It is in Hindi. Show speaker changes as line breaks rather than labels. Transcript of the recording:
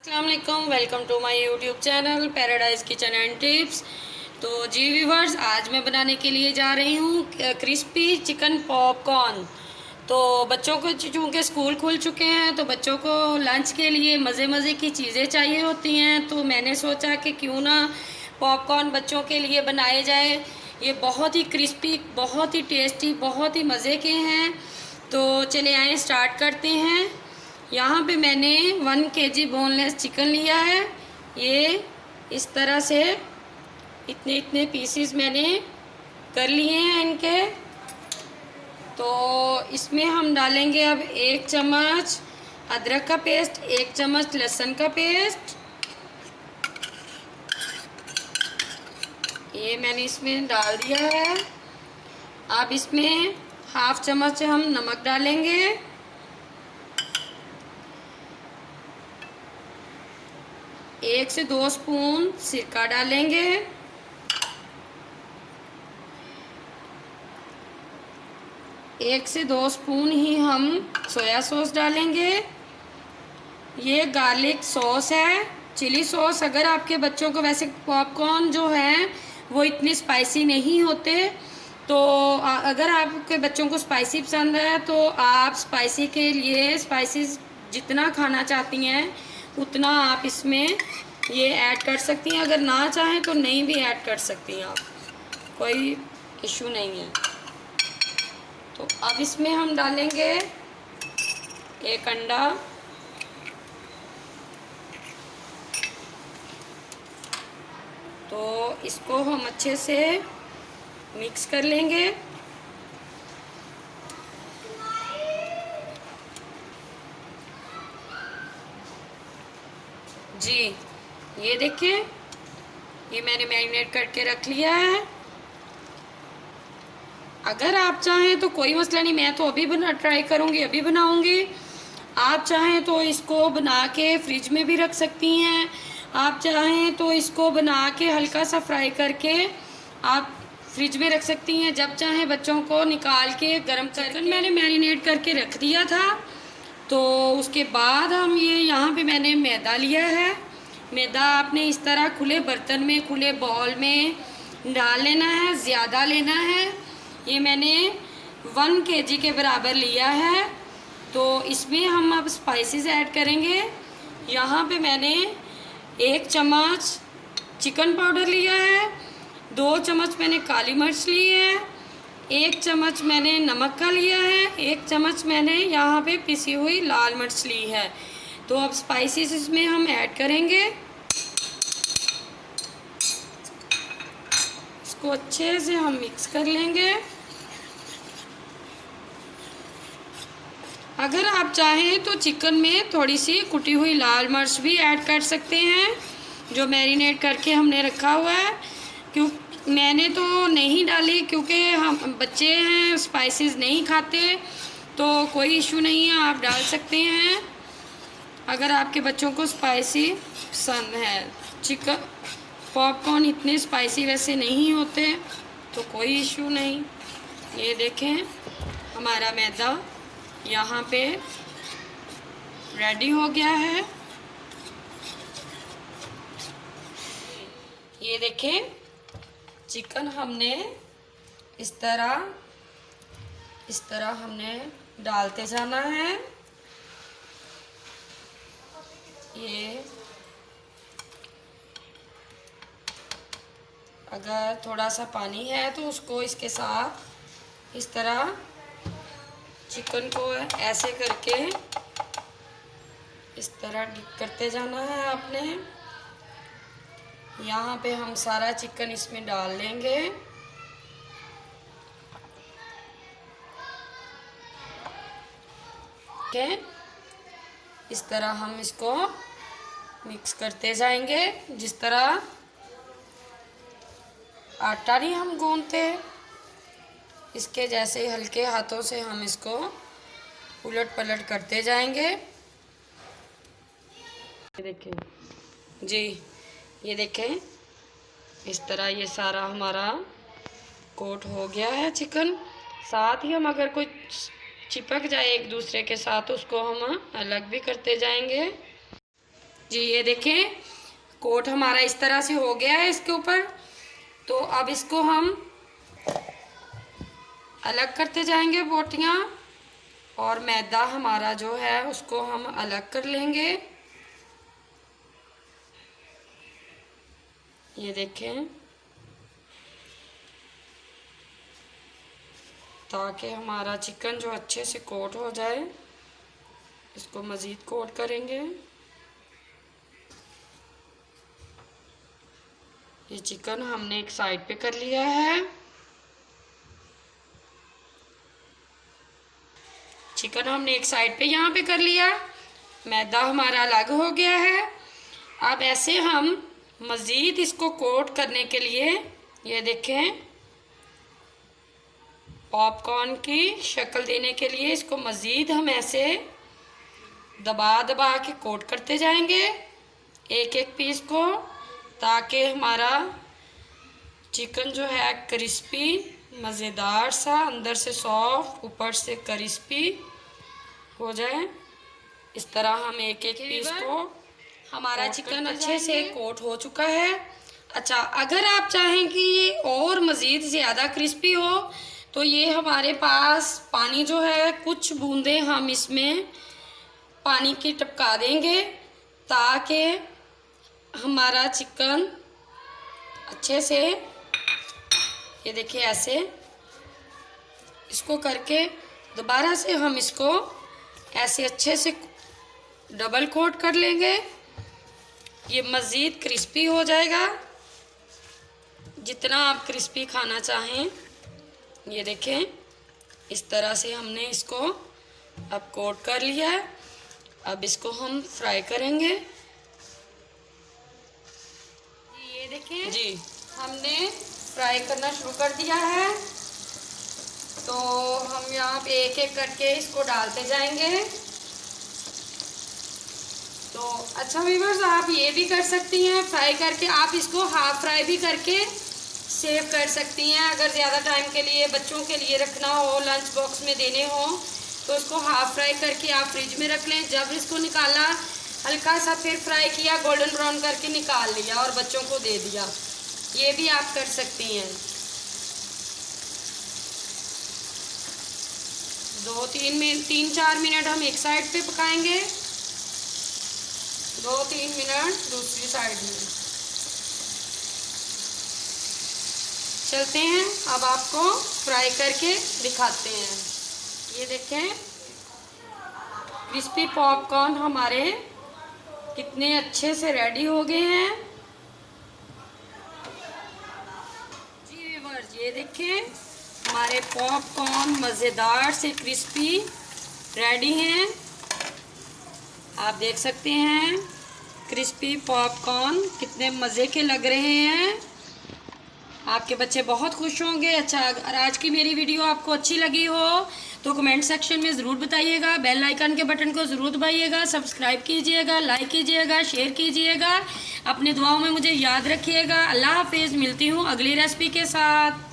अस्सलाम वालेकुम, welcome to my YouTube channel paradise kitchen and tips. तो जी व्यूवर्स, आज मैं बनाने के लिए जा रही हूँ क्रिस्पी चिकन पॉपकॉर्न। तो बच्चों को चूँकि स्कूल खुल चुके हैं तो बच्चों को लंच के लिए मज़े मज़े की चीज़ें चाहिए होती हैं। तो मैंने सोचा कि क्यों ना पॉपकॉर्न बच्चों के लिए बनाए जाए। ये बहुत ही क्रिस्पी, बहुत ही टेस्टी, बहुत ही मज़े के हैं। तो चले आए स्टार्ट करते हैं। यहाँ पे मैंने 1 kg बोनलेस चिकन लिया है। ये इस तरह से इतने इतने पीसीज मैंने कर लिए हैं इनके। तो इसमें हम डालेंगे अब 1 चम्मच अदरक का पेस्ट, 1 चम्मच लहसुन का पेस्ट। ये मैंने इसमें डाल दिया है। अब इसमें ½ चम्मच हम नमक डालेंगे। 1 से 2 स्पून सिरका डालेंगे। 1 से 2 स्पून ही हम सोया सॉस डालेंगे। ये गार्लिक सॉस है, चिली सॉस। अगर आपके बच्चों को, वैसे पॉपकॉर्न जो है वो इतने स्पाइसी नहीं होते, तो अगर आपके बच्चों को स्पाइसी पसंद है तो आप स्पाइसी के लिए स्पाइसी जितना खाना चाहती हैं उतना आप इसमें ये ऐड कर सकती हैं। अगर ना चाहें तो नहीं भी ऐड कर सकती हैं आप, कोई इशू नहीं है। तो अब इसमें हम डालेंगे 1 अंडा। तो इसको हम अच्छे से मिक्स कर लेंगे। जी ये देखिए, ये मैंने मैरिनेट करके रख लिया है। अगर आप चाहें तो कोई मसला नहीं, मैं तो अभी ट्राई करूँगी, अभी बनाऊँगी। आप चाहें तो इसको बना के फ्रिज में भी रख सकती हैं। आप चाहें तो इसको बना के हल्का सा फ्राई करके आप फ्रिज में रख सकती हैं। जब चाहें बच्चों को निकाल के गर्म करके, मैंने मैरिनेट करके रख दिया था। तो उसके बाद हम ये यहाँ पे मैंने मैदा लिया है। मैदा आपने इस तरह खुले बर्तन में, खुले बाउल में डाल लेना है, ज़्यादा लेना है। ये मैंने 1 kg के बराबर लिया है। तो इसमें हम अब स्पाइसेस ऐड करेंगे। यहाँ पे मैंने 1 चम्मच चिकन पाउडर लिया है, 2 चम्मच मैंने काली मिर्च ली है, 1 चम्मच मैंने नमक का लिया है, 1 चम्मच मैंने यहाँ पे पिसी हुई लाल मिर्च ली है। तो अब स्पाइसेस इसमें हम ऐड करेंगे। इसको अच्छे से हम मिक्स कर लेंगे। अगर आप चाहें तो चिकन में थोड़ी सी कुटी हुई लाल मिर्च भी ऐड कर सकते हैं, जो मैरिनेट करके हमने रखा हुआ है। क्यों मैंने तो नहीं डाली, क्योंकि हम बच्चे हैं, स्पाइसेस नहीं खाते। तो कोई इशू नहीं है, आप डाल सकते हैं अगर आपके बच्चों को स्पाइसी पसंद है। चिकन पॉपकॉर्न इतने स्पाइसी वैसे नहीं होते, तो कोई इशू नहीं। ये देखें, हमारा मैदा यहाँ पे रेडी हो गया है। ये देखें, चिकन हमने इस तरह हमने डालते जाना है। ये अगर थोड़ा सा पानी है तो उसको इसके साथ इस तरह चिकन को ऐसे करके इस तरह डिप करते जाना है आपने। यहाँ पे हम सारा चिकन इसमें डाल लेंगे। ठीक है, इस तरह हम इसको मिक्स करते जाएंगे। जिस तरह आटा नहीं हम गूंथते, इसके जैसे ही हल्के हाथों से हम इसको उलट पलट करते जाएंगे। ये देखें जी, ये देखें, इस तरह ये सारा हमारा कोट हो गया है चिकन। साथ ही हम अगर कोई चिपक जाए एक दूसरे के साथ, उसको हम अलग भी करते जाएंगे। जी ये देखें, कोट हमारा इस तरह से हो गया है इसके ऊपर। तो अब इसको हम अलग करते जाएंगे बोटियां, और मैदा हमारा जो है उसको हम अलग कर लेंगे। ये देखें, ताकि हमारा चिकन जो अच्छे से कोट हो जाए। इसको मज़ीद कोट करेंगे। ये चिकन हमने एक साइड पे कर लिया है। चिकन हमने एक साइड पे यहाँ पे कर लिया, मैदा हमारा अलग हो गया है। अब ऐसे हम मज़ीद इसको कोट करने के लिए, ये देखें, पॉपकॉर्न की शक्ल देने के लिए इसको मज़ीद हम ऐसे दबा दबा के कोट करते जाएंगे एक एक पीस को, ताकि हमारा चिकन जो है क्रिस्पी, मज़ेदार सा, अंदर से सॉफ्ट, ऊपर से क्रिस्पी हो जाए। इस तरह हम एक एक पीस को, हमारा चिकन अच्छे से कोट हो चुका है। अच्छा, अगर आप चाहें कि ये और मज़ीद ज़्यादा क्रिस्पी हो तो ये हमारे पास पानी जो है, कुछ बूंदें हम इसमें पानी की टपका देंगे, ताकि हमारा चिकन अच्छे से, ये देखिए ऐसे इसको करके दोबारा से हम इसको ऐसे अच्छे से डबल कोट कर लेंगे। ये मज़ीद क्रिस्पी हो जाएगा, जितना आप क्रिस्पी खाना चाहें। ये देखें, इस तरह से हमने इसको अब कोट कर लिया है। अब इसको हम फ्राई करेंगे। ये देखें जी, हमने फ्राई करना शुरू कर दिया है। तो हम यहाँ पे एक एक करके इसको डालते जाएंगे। तो अच्छा व्यूअर्स, आप ये भी कर सकती हैं फ्राई करके, आप इसको हाफ फ्राई भी करके सेव कर सकती हैं। अगर ज़्यादा टाइम के लिए बच्चों के लिए रखना हो, लंच बॉक्स में देने हो, तो इसको हाफ फ्राई करके आप फ्रिज में रख लें। जब इसको निकाला, हल्का सा फिर फ्राई किया, गोल्डन ब्राउन करके निकाल लिया और बच्चों को दे दिया। ये भी आप कर सकती हैं। 3-4 मिनट हम एक साइड पे पकाएंगे, 2-3 मिनट दूसरी साइड में। चलते हैं, अब आपको फ्राई करके दिखाते हैं। ये देखें, क्रिस्पी पॉपकॉर्न हमारे कितने अच्छे से रेडी हो गए हैं। जी व्यूअर्स, ये देखें, हमारे पॉपकॉर्न मज़ेदार से क्रिस्पी रेडी हैं। आप देख सकते हैं क्रिस्पी पॉपकॉर्न कितने मज़े के लग रहे हैं। आपके बच्चे बहुत खुश होंगे। अच्छा, अगर आज की मेरी वीडियो आपको अच्छी लगी हो तो कमेंट सेक्शन में ज़रूर बताइएगा। बेल आइकन के बटन को ज़रूर दबाइएगा, सब्सक्राइब कीजिएगा, लाइक कीजिएगा, शेयर कीजिएगा। अपनी दुआओं में मुझे याद रखिएगा। अल्लाह हाफिज़। मिलती हूँ अगली रेसिपी के साथ।